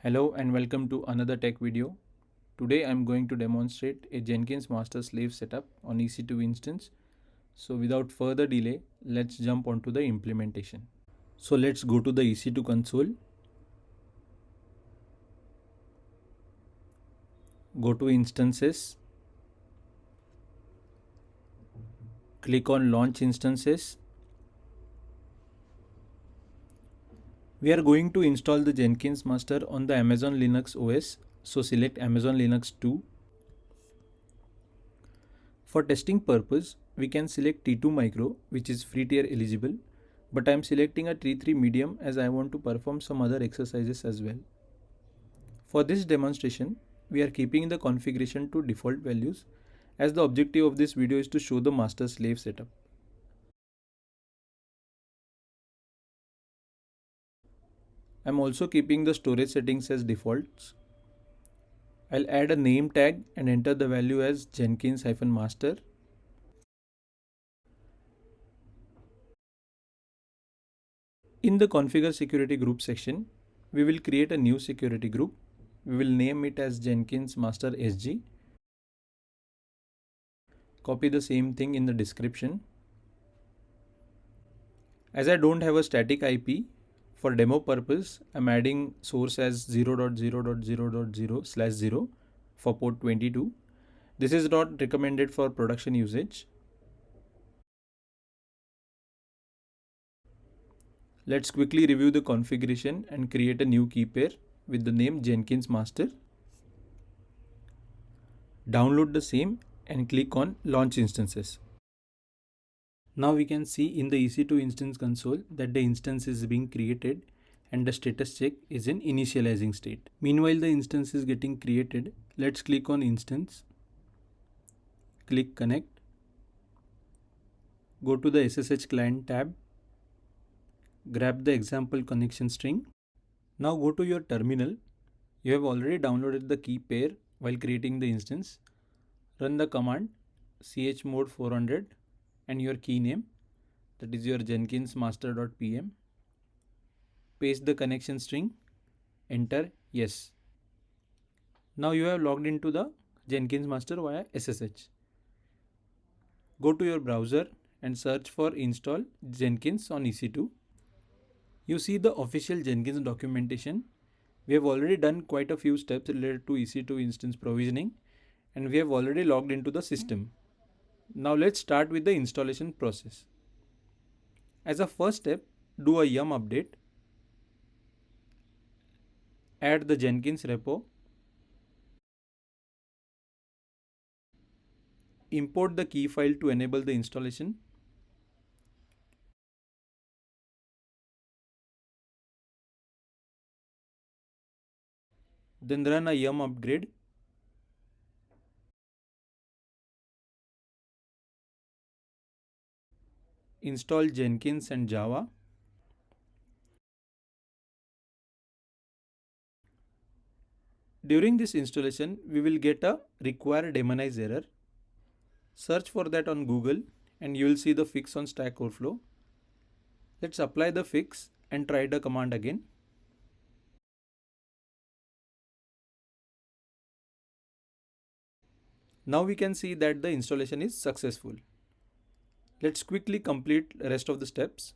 Hello and welcome to another tech video. Today I'm going to demonstrate a Jenkins master slave setup on EC2 instance. So without further delay, let's jump onto the implementation. So let's go to the EC2 console. Go to instances. Click on launch instances. We are going to install the Jenkins master on the Amazon Linux OS. So select Amazon Linux 2. For testing purpose, we can select T2 Micro, which is free tier eligible, but I am selecting a T3 medium as I want to perform some other exercises as well. For this demonstration, we are keeping the configuration to default values as the objective of this video is to show the master slave setup. I am also keeping the storage settings as defaults. I'll add a name tag and enter the value as Jenkins-master. In the configure security group section, we will create a new security group. We will name it as Jenkins Master SG. Copy the same thing in the description. As I don't have a static IP, for demo purpose, I'm adding source as 0.0.0.0/0 for port 22. This is not recommended for production usage. Let's quickly review the configuration and create a new key pair with the name Jenkins Master. Download the same and click on Launch Instances. Now we can see in the EC2 instance console that the instance is being created and the status check is in initializing state. Meanwhile, the instance is getting created. Let's click on Instance. Click Connect. Go to the SSH Client tab. Grab the example connection string. Now go to your terminal. You have already downloaded the key pair while creating the instance. Run the command chmod 400 and your key name, that is your Jenkins master.pm. Paste the connection string, enter yes. Now you have logged into the Jenkins master via SSH. Go to your browser and search for install Jenkins on EC2. You see the official Jenkins documentation. We have already done quite a few steps related to EC2 instance provisioning and we have already logged into the system. Now let's start with the installation process. As a first step, do a yum update. Add the Jenkins repo. Import the key file to enable the installation. Then run a yum upgrade. Install Jenkins and Java. During this installation, we will get a require daemonize error. Search for that on Google and you will see the fix on Stack Overflow. Let's apply the fix and try the command again. Now we can see that the installation is successful. Let's quickly complete the rest of the steps.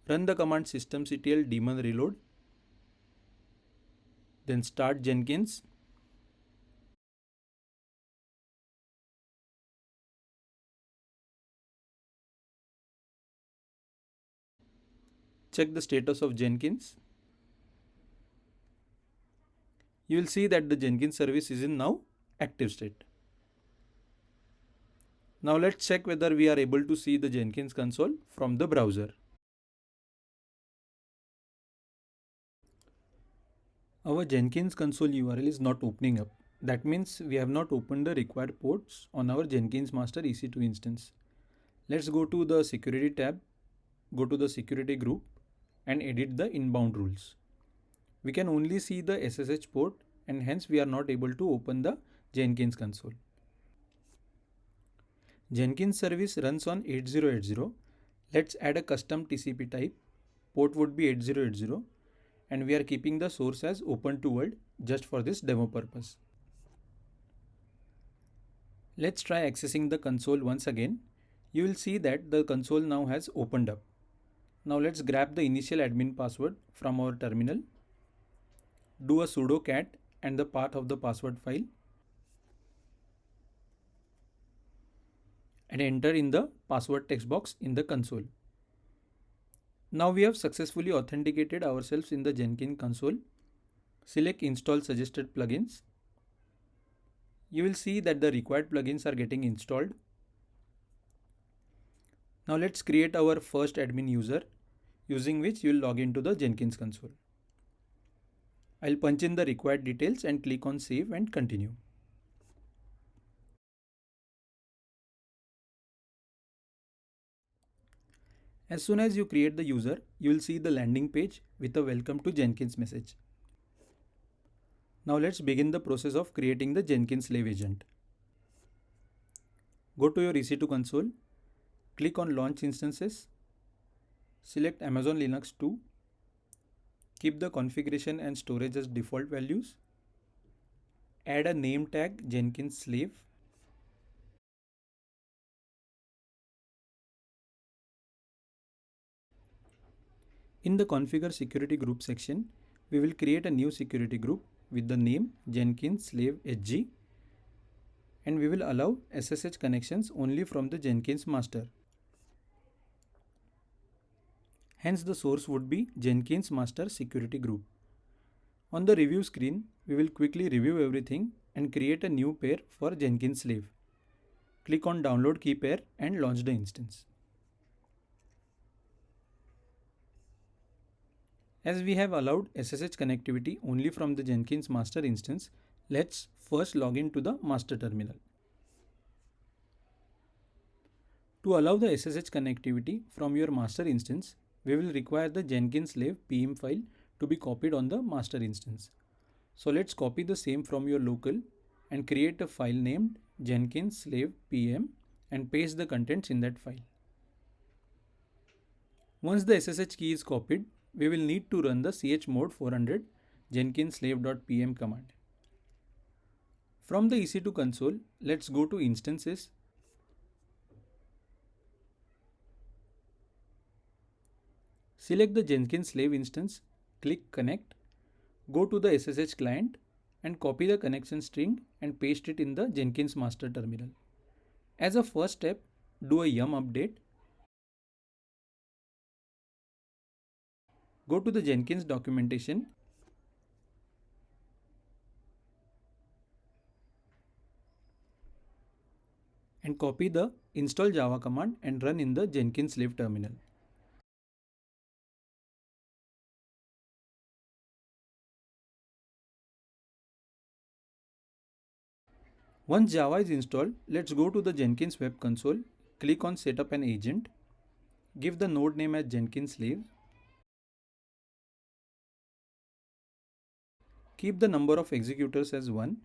Run the command systemctl daemon reload. Then start Jenkins. Check the status of Jenkins. You will see that the Jenkins service is in now active state. Now let's check whether we are able to see the Jenkins console from the browser. Our Jenkins console URL is not opening up. That means we have not opened the required ports on our Jenkins master EC2 instance. Let's go to the security tab, go to the security group and edit the inbound rules. We can only see the SSH port and hence we are not able to open the Jenkins console. Jenkins service runs on 8080. Let's add a custom TCP type. port would be 8080, and we are keeping the source as open to world just for this demo purpose. Let's try accessing the console once again. You will see that the console now has opened up. Now let's grab the initial admin password from our terminal. Do a sudo cat and the path of the password file and enter in the password text box in the console. Now we have successfully authenticated ourselves in the Jenkins console. Select install suggested plugins. You will see that the required plugins are getting installed. Now let's create our first admin user using which you will log into the Jenkins console. I'll punch in the required details and click on save and continue. As soon as you create the user, you will see the landing page with a welcome to Jenkins message. Now let's begin the process of creating the Jenkins slave agent. Go to your EC2 console, click on launch instances, select Amazon Linux 2, keep the configuration and storage as default values, add a name tag Jenkins slave, in the configure security group section, we will create a new security group with the name Jenkins slave HG, and we will allow SSH connections only from the Jenkins master. Hence the source would be Jenkins master security group. On the review screen, we will quickly review everything and create a new pair for Jenkins slave. Click on download key pair and launch the instance. As we have allowed SSH connectivity only from the Jenkins master instance, let's first log in to the master terminal. To allow the SSH connectivity from your master instance, we will require the Jenkins slave PM file to be copied on the master instance. So let's copy the same from your local and create a file named Jenkins slave PM and paste the contents in that file. Once the SSH key is copied, we will need to run the chmod 400 jenkins slave.pm command. From the EC2 console, let's go to instances. Select the Jenkins slave instance, click connect, go to the SSH client and copy the connection string and paste it in the Jenkins master terminal. As a first step, do a yum update. Go to the Jenkins documentation and copy the install Java command and run in the Jenkins slave terminal. Once Java is installed, let's go to the Jenkins web console, click on setup an agent, give the node name as Jenkins slave, keep the number of executors as 1,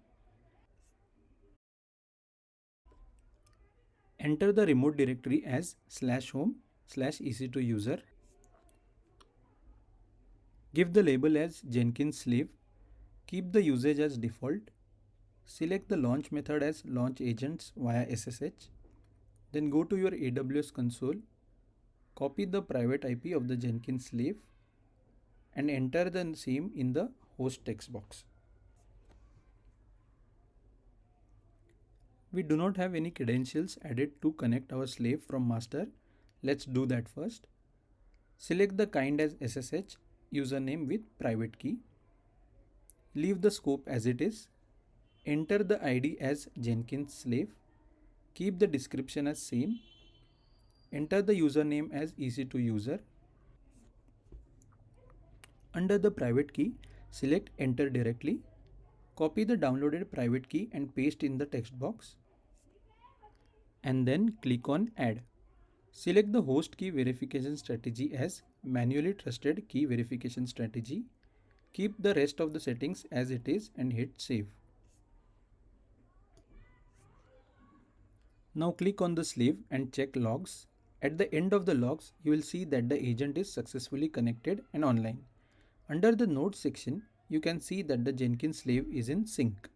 enter the remote directory as /home/ec2 user, give the label as Jenkins slave, keep the usage as default, select the launch method as launch agents via SSH, then go to your AWS console, copy the private IP of the Jenkins slave and enter the same in the host text box. We do not have any credentials added to connect our slave from master. Let's do that first. Select the kind as SSH, username with private key. Leave the scope as it is. Enter the ID as Jenkins slave. Keep the description as same. Enter the username as EC2 user. Under the private key, select enter directly. Copy the downloaded private key and paste in the text box. And then click on add. Select the host key verification strategy as manually trusted key verification strategy. Keep the rest of the settings as it is and hit save. Now click on the slave and check logs. At the end of the logs, you will see that the agent is successfully connected and online. Under the notes section, you can see that the Jenkins slave is in sync.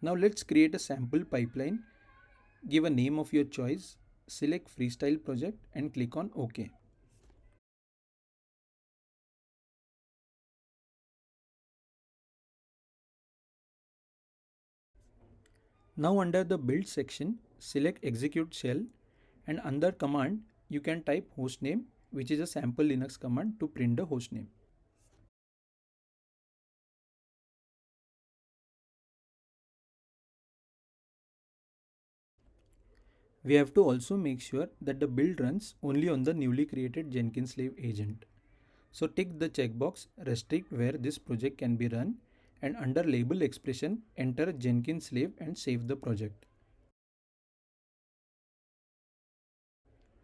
Now let's create a sample pipeline. Give a name of your choice, select Freestyle project and click on OK. Now under the build section, select execute shell and under command, you can type hostname, which is a sample Linux command to print the hostname. We have to also make sure that the build runs only on the newly created Jenkins slave agent. So tick the checkbox restrict where this project can be run and under label expression enter Jenkins slave and save the project.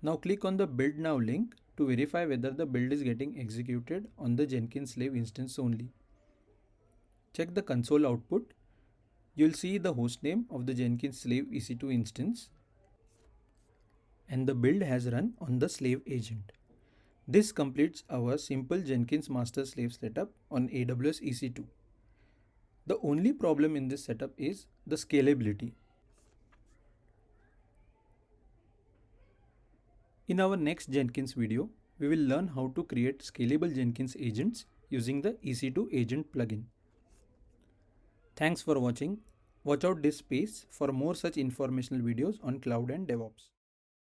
Now click on the build now link to verify whether the build is getting executed on the Jenkins slave instance only. Check the console output. You'll see the hostname of the Jenkins slave EC2 instance and the build has run on the slave agent. This completes our simple Jenkins master slave setup on AWS EC2. The only problem in this setup is the scalability. In our next Jenkins video, we will learn how to create scalable Jenkins agents using the EC2 agent plugin. Thanks for watching. Watch out this space for more such informational videos on cloud and DevOps.